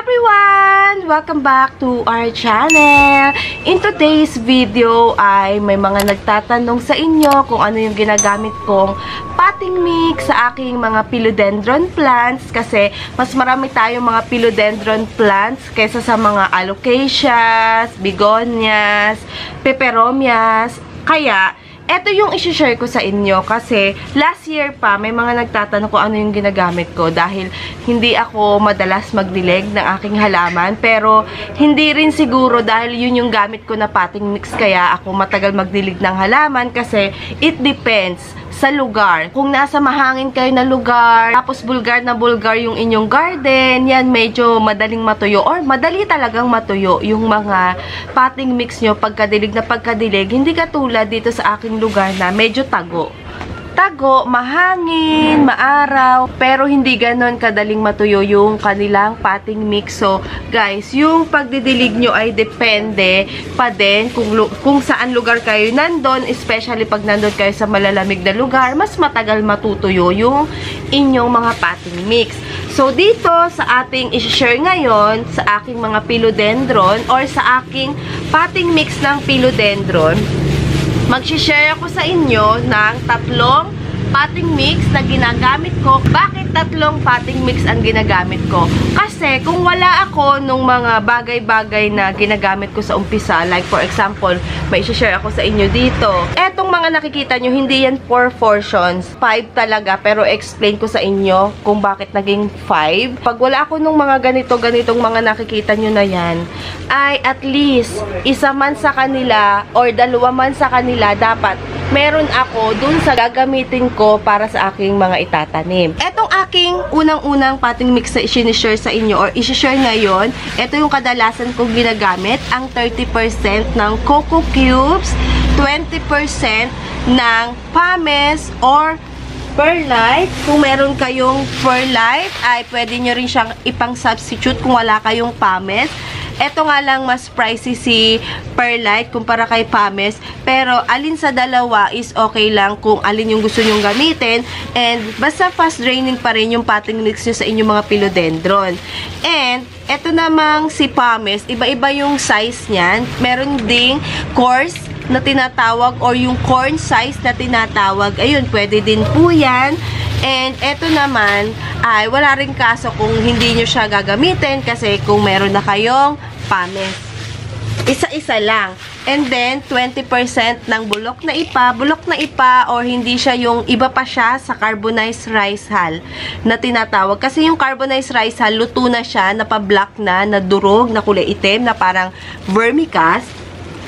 everyone! Welcome back to our channel. In today's video ay may mga nagtatanong sa inyo kung ano yung ginagamit kong potting mix sa aking mga philodendron plants kasi mas marami tayong mga philodendron plants kaysa sa mga alocasias, begonias, peperomias. Kaya eto yung isi-share ko sa inyo kasi last year pa may mga nagtatanong kung ano yung ginagamit ko dahil hindi ako madalas magdilig ng aking halaman pero hindi rin siguro dahil yun yung gamit ko na potting mix kaya ako matagal magdilig ng halaman kasi it depends sa lugar. Kung nasa mahangin kayo na lugar, tapos bulgar na bulgar yung inyong garden, yan medyo madaling matuyo or madali talagang matuyo yung mga potting mix nyo pagkadilig na pagkadilig. Hindi katulad dito sa aking lugar na medyo tago. Tago, mahangin, maaraw, pero hindi ganon kadaling matuyo yung kanilang potting mix. So, guys, yung pagdidilig nyo ay depende pa din kung saan lugar kayo nandun, especially pag nandun kayo sa malalamig na lugar, mas matagal matutuyo yung inyong mga potting mix. So, dito sa ating i-share ngayon, sa aking mga philodendron or sa aking potting mix ng philodendron, mag-share ako sa inyo ng tatlong potting mix na ginagamit ko. Bakit tatlong potting mix ang ginagamit ko? Kasi kung wala ako nung mga bagay-bagay na ginagamit ko sa umpisa, like for example, may share ako sa inyo dito. Etong mga nakikita nyo, hindi yan 4 portions. 5 talaga, pero explain ko sa inyo kung bakit naging 5. Pag wala ako nung mga ganitong mga nakikita nyo na yan, ay at least isa man sa kanila or dalawa man sa kanila dapat meron ako dun sa gagamitin ko para sa aking mga itatanim. Etong aking unang-unang potting mix na i-share sa inyo or i-share ngayon, ito yung kadalasan kong ginagamit, ang 30% ng coco cubes, 20% ng pumice or perlite. Kung meron kayong perlite, ay pwede nyo rin siyang ipang-substitute kung wala kayong pumice. Ito nga lang mas pricey si perlite kumpara kay pumice, pero alin sa dalawa is okay lang kung alin yung gusto nyong gamitin, and basta fast draining pa rin yung potting mix nyo sa inyong mga philodendron. And ito namang si pumice, iba-iba yung size niyan. Meron ding coarse na tinatawag or yung corn size na tinatawag. Ayun, pwede din po yan. And eto naman ay wala rin kaso kung hindi nyo siya gagamitin kasi kung meron na kayong pumice. Isa-isa lang. And then 20% ng bulok na ipa or hindi siya yung iba pa siya sa carbonized rice hull na tinatawag. Kasi yung carbonized rice hull, luto na siya, napablock na, nadurog, na kulay itim, na parang vermicast.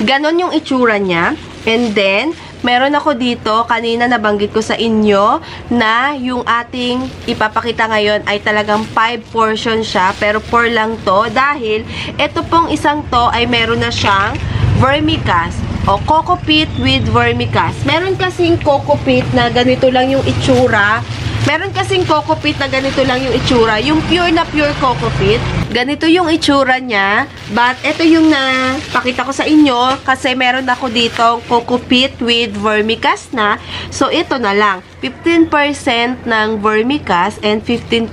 Ganon yung itsura niya. And then, meron ako dito, kanina nabanggit ko sa inyo na yung ating ipapakita ngayon ay talagang 5 portion siya, pero 4 lang to dahil ito pong isang to ay meron na siyang vermicast o coco peat with vermicast. Meron kasing coco peat na ganito lang yung itsura. Meron kasing coco peat na ganito lang yung itsura. Yung pure na pure coco peat, ganito yung itsura niya. But ito yung napakita ko sa inyo kasi meron ako dito coco peat with vermicast na. So ito na lang. 15% ng vermicast and 15%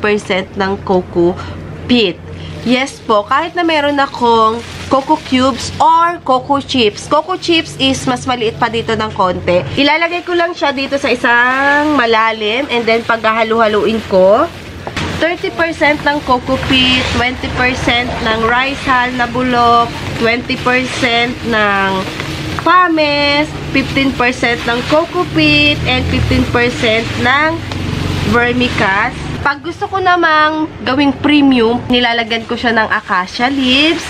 ng coco peat. Yes po, kahit na meron akong coco cubes or coco chips. Coco chips is mas maliit pa dito ng konti. Ilalagay ko lang siya dito sa isang malalim and then paghahalu-haluin ko. 30% ng coco peat, 20% ng rice hull na bulok, 20% ng pumice, 15% ng coco peat, and 15% ng vermicast. Pag gusto ko namang gawing premium, nilalagyan ko siya ng acacia leaves,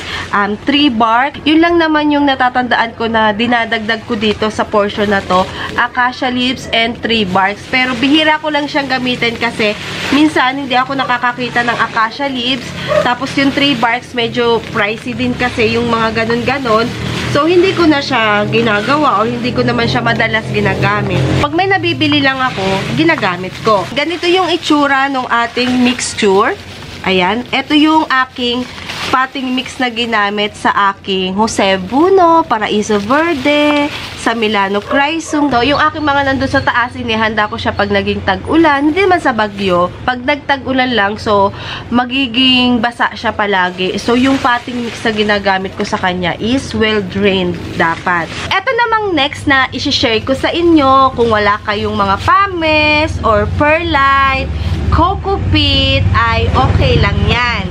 tree bark. Yun lang naman yung natatandaan ko na dinadagdag ko dito sa portion na to. Acacia leaves and tree barks. Pero bihira ko lang siyang gamitin kasi minsan hindi ako nakakakita ng acacia leaves. Tapos yung tree barks medyo pricey din kasi yung mga ganon-ganon. So, hindi ko na siya ginagawa o hindi ko naman siya madalas ginagamit. Pag may nabibili lang ako, ginagamit ko. Ganito yung itsura ng ating mixture. Ayan. Ito yung aking potting mix na ginamit sa aking Jose Buno, Paraiso Verde, sa Milano Chrysum. So, yung aking mga nandun sa taas, inihanda ko siya pag naging tag-ulan. Hindi man sa bagyo. Pag nagtag-ulan lang, so, magiging basa siya palagi. So, yung potting mix na ginagamit ko sa kanya is well-drained dapat. Eto namang next na isi-share ko sa inyo, kung wala kayong mga pumice or perlite, coco peat, ay okay lang yan.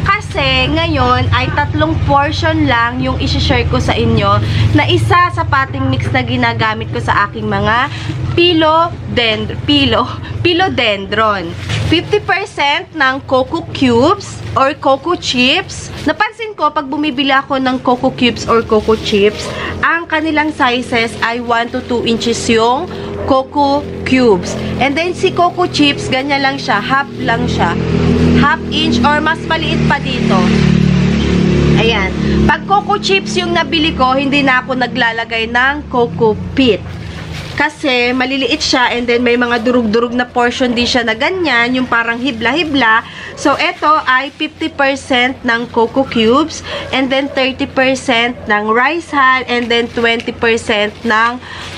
Kasi ngayon ay 3 portion lang yung isi-share ko sa inyo na isa sa potting mix na ginagamit ko sa aking mga philodendron. 50% ng coco cubes or coco chips. Napansin ko pag bumibili ako ng coco cubes or coco chips, ang kanilang sizes ay 1 to 2 inches yung coco cubes. And then si coco chips, ganyan lang siya, half lang siya. Half inch or mas maliit pa dito. Ayan. Pag coco chips yung nabili ko, hindi na ako naglalagay ng coco peat. Kasi maliliit siya and then may mga durug-durug na portion din siya na ganyan, yung parang hibla-hibla. So, ito ay 50% ng coco cubes and then 30% ng rice hull and then 20% ng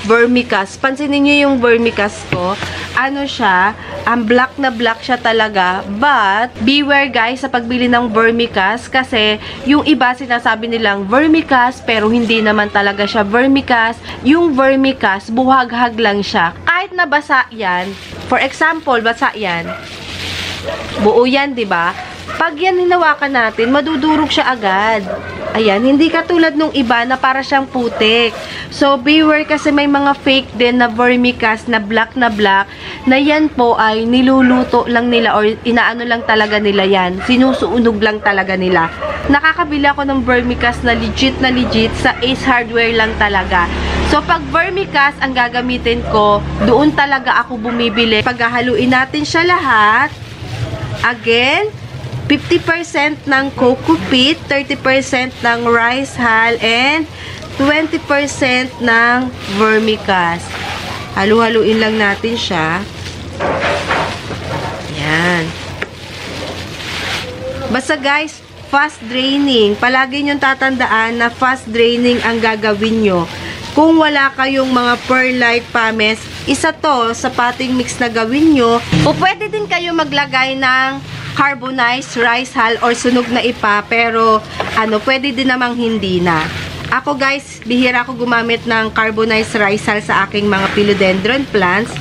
vermicast. Pansinin nyo yung vermicast ko. Ano siya? Ang black na black siya talaga. But, beware guys sa pagbili ng vermicast kasi yung iba sinasabi nilang vermicast pero hindi naman talaga siya vermicast. Yung vermicast, buhaghag lang siya. Kahit na basa yan, for example, basa yan, buo yan, diba? Pag yan hinawakan natin, madudurog siya agad. Ayan, hindi katulad nung iba na para siyang putik. So, beware kasi may mga fake din na vermicast na black na yan po ay niluluto lang nila or inaano lang talaga nila yan. Sinusuunog lang talaga nila. Nakakabili ako ng vermicast na legit sa Ace Hardware lang talaga. So, pag vermicast ang gagamitin ko, doon talaga ako bumibili. Paghahaluin natin siya lahat, again, 50% ng coco peat, 30% ng rice hull, and 20% ng vermicast. Halu-haluin lang natin siya. Yan. Basta guys, fast draining. Palagi niyong tatandaan na fast draining ang gagawin nyo. Kung wala kayong mga perlite pumice, isa to sa potting mix na gawin nyo. O pwede din kayo maglagay ng carbonized rice hull or sunog na ipa, pero pwede din namang hindi na. Ako guys, bihira ako gumamit ng carbonized rice hull sa aking mga philodendron plants.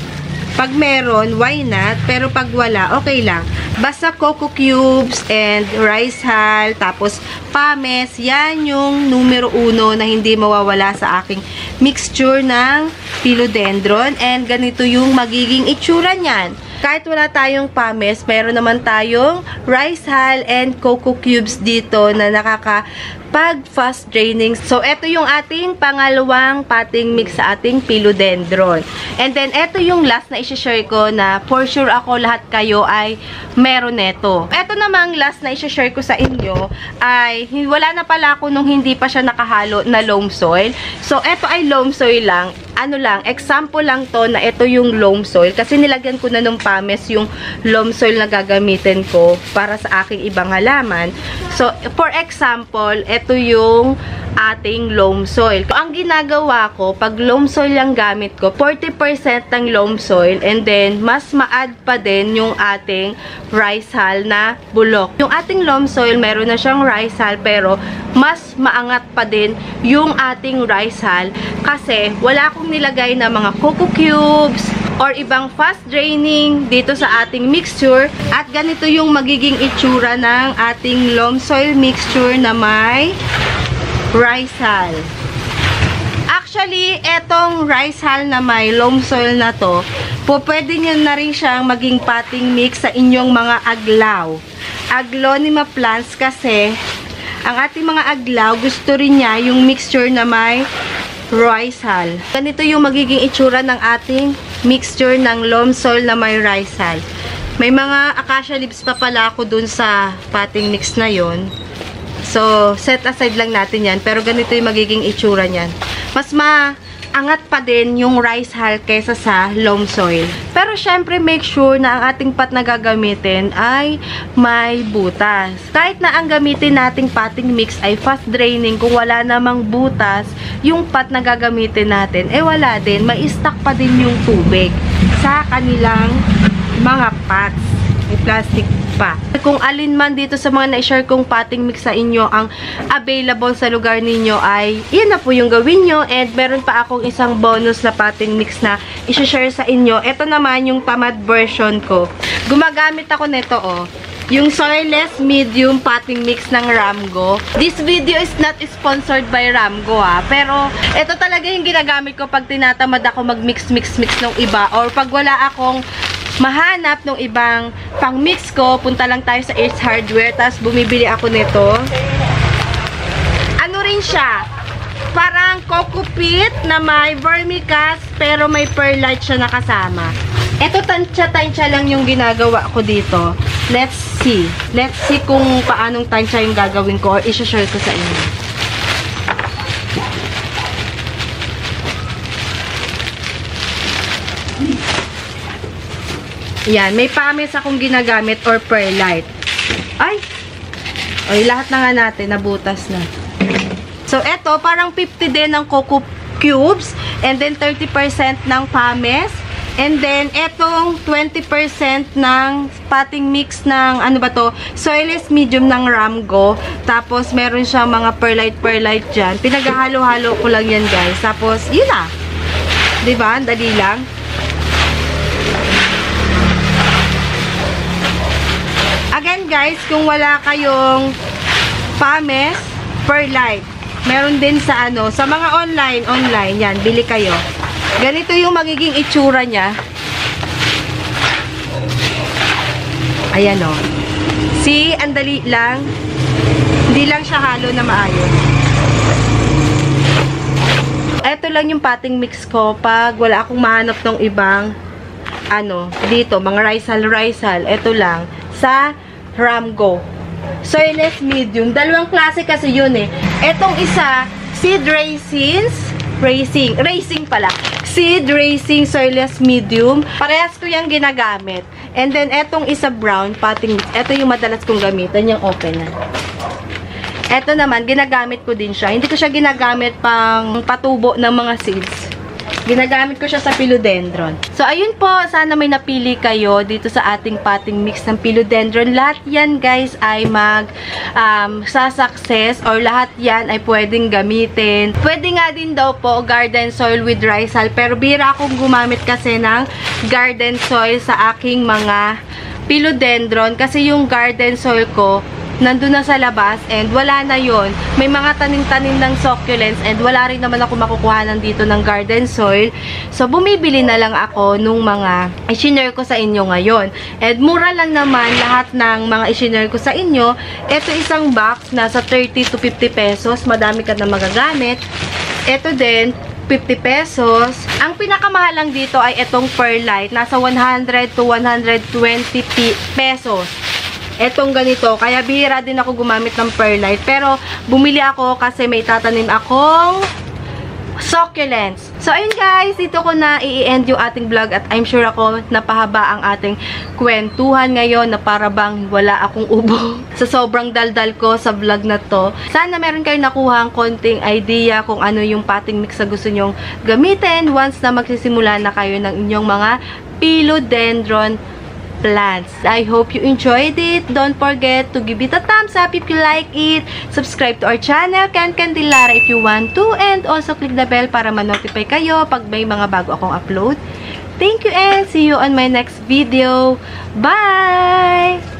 Pag meron, why not? Pero pag wala, okay lang. Basta coco cubes and rice hull, tapos pumice, yan yung numero 1 na hindi mawawala sa aking mixture ng philodendron. And ganito yung magiging itsura niyan. Kahit wala tayong pumice, meron naman tayong rice hull and coco cubes dito na nakaka-fast draining. So, ito yung ating pangalawang potting mix sa ating philodendron. And then, ito yung last na isi-share ko na for sure ako lahat kayo ay meron neto. Ito namang last na isi-share ko sa inyo ay wala na pala ako nung hindi pa siya nakahalo na loam soil. So, ito ay loam soil lang. Example lang to na ito yung loam soil. Kasi nilagyan ko na nung pumice yung loam soil na gagamitin ko para sa aking ibang halaman. So, for example, ito yung ating loam soil. Ang ginagawa ko, pag loam soil lang gamit ko, 40% ng loam soil and then mas ma-add pa din yung ating rice hull na bulok. Yung ating loam soil, meron na siyang rice hull pero mas maangat pa din yung ating rice hull kasi wala akong nilagay na mga coco cubes or ibang fast draining dito sa ating mixture at ganito yung magiging itsura ng ating loam soil mixture na may rice hull. Actually, etong rice hull na may loam soil na to, pwede nyo na rin siyang maging potting mix sa inyong mga aglaw. Aglonema plants kasi ang ating mga aglaw, gusto rin niya yung mixture na may rice hull. Ganito yung magiging itsura ng ating mixture ng loam soil na may rice hull. May mga acacia leaves pa pala ako dun sa potting mix na yon. So, set aside lang natin yan. Pero ganito yung magiging itsura niyan. Mas angat pa din yung rice hull kesa sa loam soil. Pero syempre, make sure na ang ating pot na gagamitin ay may butas. Kahit na ang gamitin nating potting mix ay fast draining, kung wala namang butas, yung pot na gagamitin natin, wala din. May stock pa din yung tubig sa kanilang mga pots. May plastic pa. Kung alin man dito sa mga na-share kong potting mix sa inyo ang available sa lugar ninyo ay yun na po yung gawin nyo. And meron pa akong isang bonus na potting mix na i-share sa inyo. Ito naman yung tamad version ko. Gumagamit ako nito yung soilless medium potting mix ng Ramgo. This video is not sponsored by Ramgo pero ito talaga yung ginagamit ko pag tinatamad ako mag-mix ng iba or pag wala akong mahanap ng ibang pang-mix ko, punta lang tayo sa Ace Hardware, tapos bumibili ako nito. Ano rin siya? Parang coco pit na may vermicast, pero may perlite siya nakasama. Ito, tansya-tansya lang yung ginagawa ko dito. Let's see. Let's see kung paanong tansya yung gagawin ko or i-share ko sa inyo. Yan, may pamis akong ginagamit or perlite. Ay, lahat na nga natin, nabutas na. So, eto, parang 50 din ng coco cubes, and then 30% ng pamis, and then, etong 20% ng potting mix ng, ano ba to, soilless medium ng Ramgo, tapos meron siyang mga perlite dyan. Pinaghalo-halo ko lang yan, guys. Tapos, yun na. Diba? Dali lang. Again guys, kung wala kayong pames, perlite, meron din sa sa mga online, yan, bili kayo. Ganito yung magiging itsura niya. Ayan See, ang dali lang. Hindi lang siya halo na maayos. Ito lang yung potting mix ko pag wala akong mahanap ng ibang dito, mga rice hull. Ito lang sa Ramgo. Soilless medium. Dalawang klase kasi yun Etong isa, Seed Racing Soilless Medium. Parehas ko yung ginagamit. And then, etong isa brown, potting mix. Ito yung madalas kong gamitan, yung open na. Ito naman, ginagamit ko din siya. Hindi ko siya ginagamit pang patubo ng mga seeds. Ginagamit ko siya sa philodendron. So, ayun po. Sana may napili kayo dito sa ating potting mix ng philodendron. Lahat yan, guys, ay sa-success or lahat yan ay pwedeng gamitin. Pwede nga din daw po garden soil with rice hull. Pero bira akong gumamit kasi ng garden soil sa aking mga philodendron. Kasi yung garden soil ko, nandun na sa labas and wala na yon. May mga tanim-tanim ng succulents and wala rin naman ako makukuha dito ng garden soil. So, bumibili na lang ako nung mga i-share ko sa inyo ngayon. And mura lang naman lahat ng mga i-share ko sa inyo. Ito isang box, nasa 30 to 50 pesos. Madami ka na magagamit. Ito din, 50 pesos. Ang pinakamahal lang dito ay itong perlite. Nasa 100 to 120 pesos. Etong ganito. Kaya bihira din ako gumamit ng perlite. Pero, bumili ako kasi may tatanim akong succulents. So, ayun guys. Dito ko na i-end yung ating vlog. At I'm sure ako napahaba ang ating kwentuhan ngayon na para bang wala akong ubo sa sobrang daldal ko sa vlog na to. Sana meron kayong nakuha ang konting idea kung ano yung potting mix na gusto nyong gamitin once na magsisimula na kayo ng inyong mga philodendron plants. I hope you enjoyed it. Don't forget to give it a thumbs up if you like it. Subscribe to our channel, Ken Candelaria, if you want to. And also click the bell para ma-notify kayo pag may mga bago akong upload. Thank you and see you on my next video. Bye!